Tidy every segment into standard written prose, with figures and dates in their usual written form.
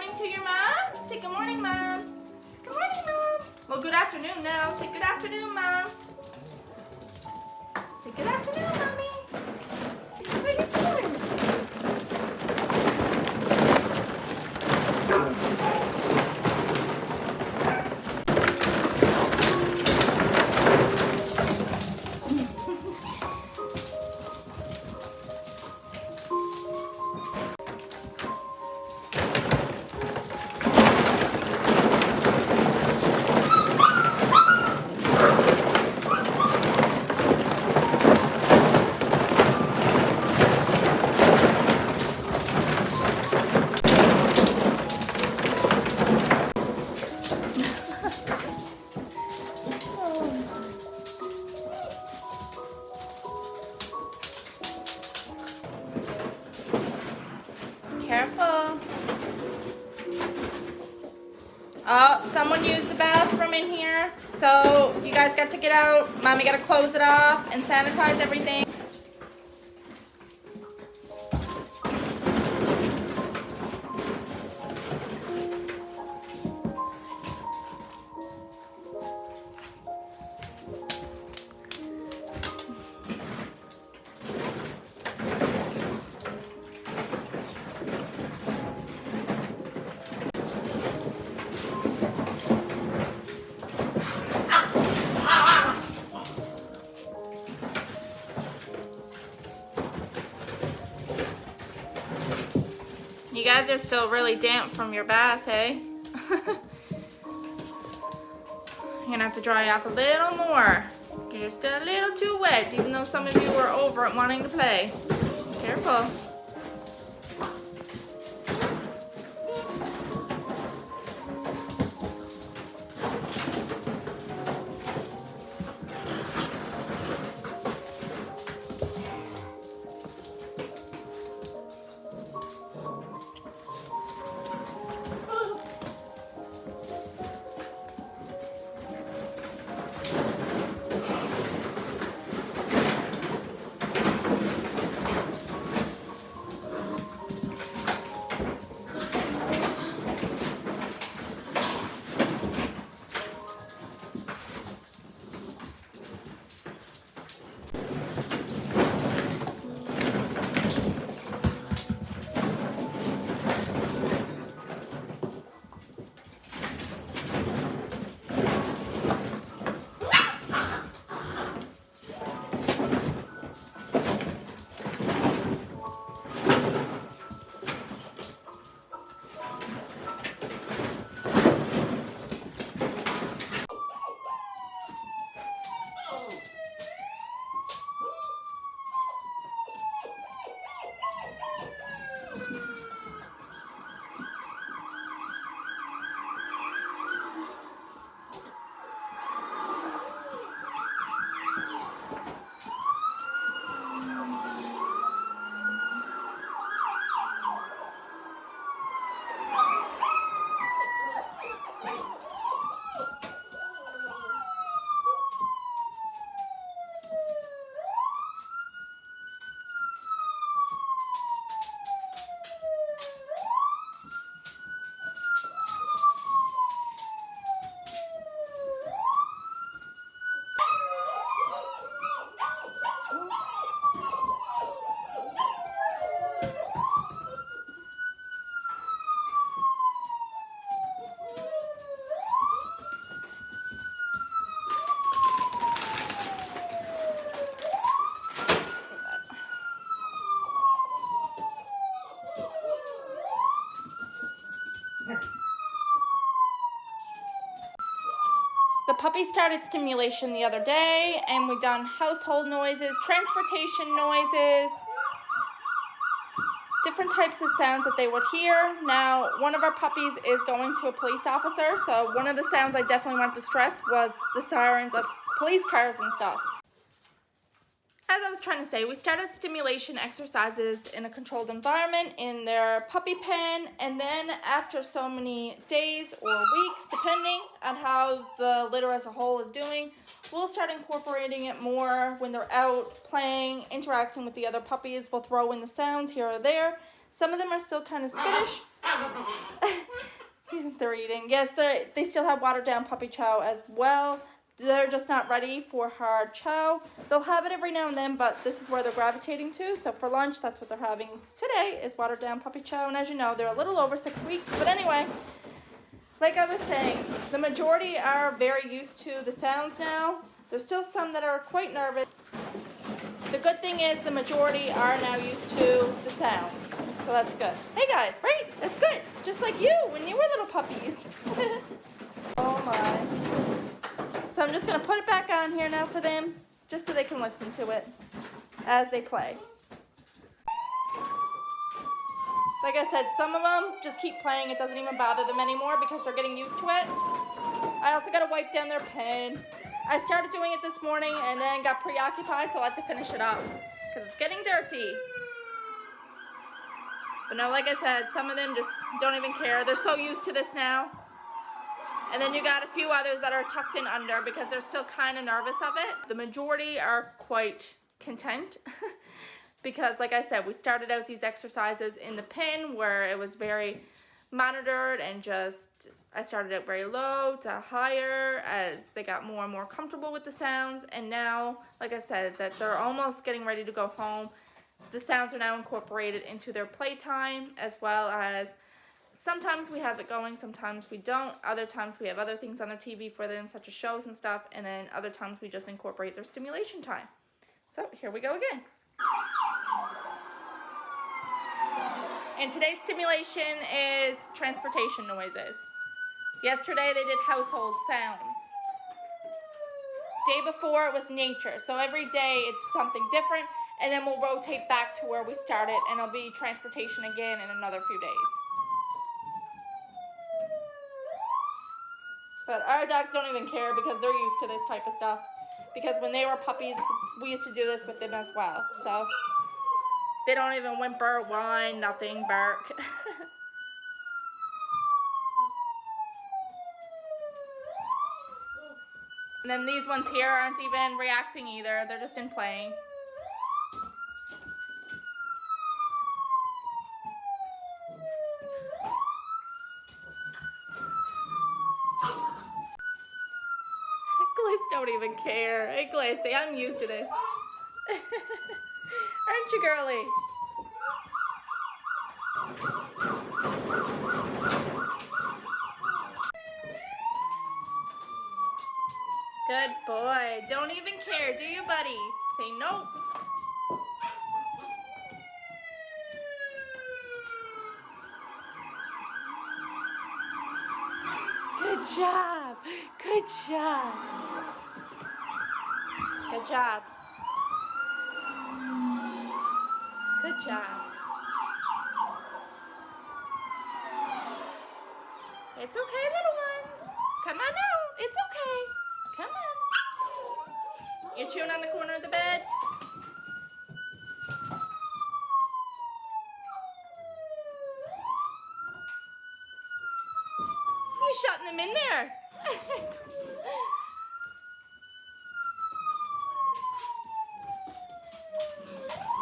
morning to your mom. Say good morning, Mom. Good morning, Mom. Well, good afternoon now. Say good afternoon, Mom. Say good afternoon, Mommy. What are you doing? Careful. Oh, someone used the bathroom in here. So you guys got to get out. Mommy got to close it off and sanitize everything. You guys are still really damp from your bath, hey? You're gonna have to dry off a little more. You're still a little too wet, even though some of you were over it wanting to play. Careful. The puppy started stimulation the other day, and we done household noises, transportation noises, different types of sounds that they would hear. Now, one of our puppies is going to a police officer, so one of the sounds I definitely wanted to stress was the sirens of police cars and stuff. As I was trying to say, we started stimulation exercises in a controlled environment in their puppy pen, and then after so many days or weeks, depending on how the litter as a whole is doing, we'll start incorporating it more when they're out playing, interacting with the other puppies. We'll throw in the sounds here or there. Some of them are still kind of skittish. They're eating. Yes, they still have watered down puppy chow as well. They're just not ready for hard chow. They'll have it every now and then, but this is where they're gravitating to. So for lunch, that's what they're having today, is watered down puppy chow. And as you know, they're a little over 6 weeks. But anyway, like I was saying, the majority are very used to the sounds now. There's still some that are quite nervous. The good thing is the majority are now used to the sounds. So that's good. Hey guys, right? That's good. Just like you when you were little puppies. Oh my. So I'm just going to put it back on here now for them, just so they can listen to it as they play. Like I said, some of them just keep playing. It doesn't even bother them anymore because they're getting used to it. I also got to wipe down their pen. I started doing it this morning and then got preoccupied, so I'll have to finish it up because it's getting dirty. But no, like I said, some of them just don't even care. They're so used to this now. And then you got a few others that are tucked in under because they're still kind of nervous of it. The majority are quite content because, like I said, we started out these exercises in the pen where it was very monitored and just, I started out very low to higher as they got more and more comfortable with the sounds. And now, like I said, that they're almost getting ready to go home. The sounds are now incorporated into their playtime, as well as sometimes we have it going, sometimes we don't. Other times we have other things on their TV for them, such as shows and stuff, and then other times we just incorporate their stimulation time. So here we go again. And today's stimulation is transportation noises. Yesterday they did household sounds. Day before it was nature. So every day it's something different, and then we'll rotate back to where we started, and it'll be transportation again in another few days. But our dogs don't even care because they're used to this type of stuff. Because when they were puppies, we used to do this with them as well. So they don't even whimper, whine, nothing, bark. And then these ones here aren't even reacting either. They're just in playing. Don't even care. Hey, Glacy, I'm used to this. Aren't you, girly? Good boy. Don't even care, do you, buddy? Say no. Good job. Good job. Good job. Good job. It's okay, little ones. Come on out. It's okay. Come on. You're chewing on the corner of the bed? You shutting them in there.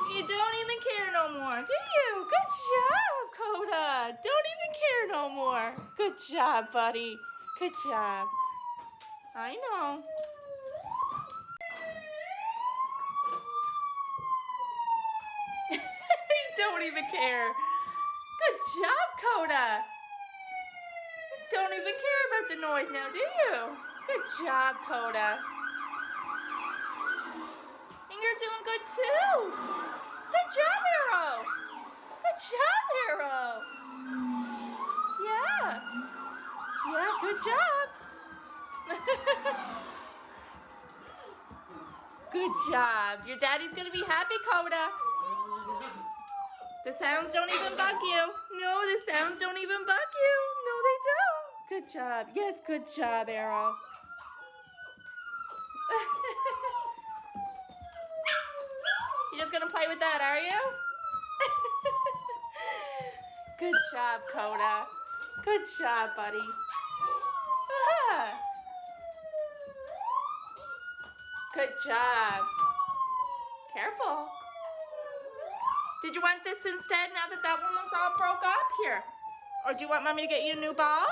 You don't even care no more, do you? Good job, Koda. Don't even care no more. Good job, buddy. Good job. I know. You don't even care. Good job, Koda. You don't even care about the noise now, do you? Good job, Koda. And you're doing good too. Good job, Arrow. Good job, Arrow. Yeah. Yeah, good job. Good job. Your daddy's gonna be happy, Koda. The sounds don't even bug you. No, the sounds don't even bug you. No, they don't. Good job. Yes, good job, Arrow. You're just gonna play with that, are you? Good job, Koda. Good job, buddy. Ah. Good job. Careful. Did you want this instead now that that one was all broke up here? Or do you want mommy to get you a new ball?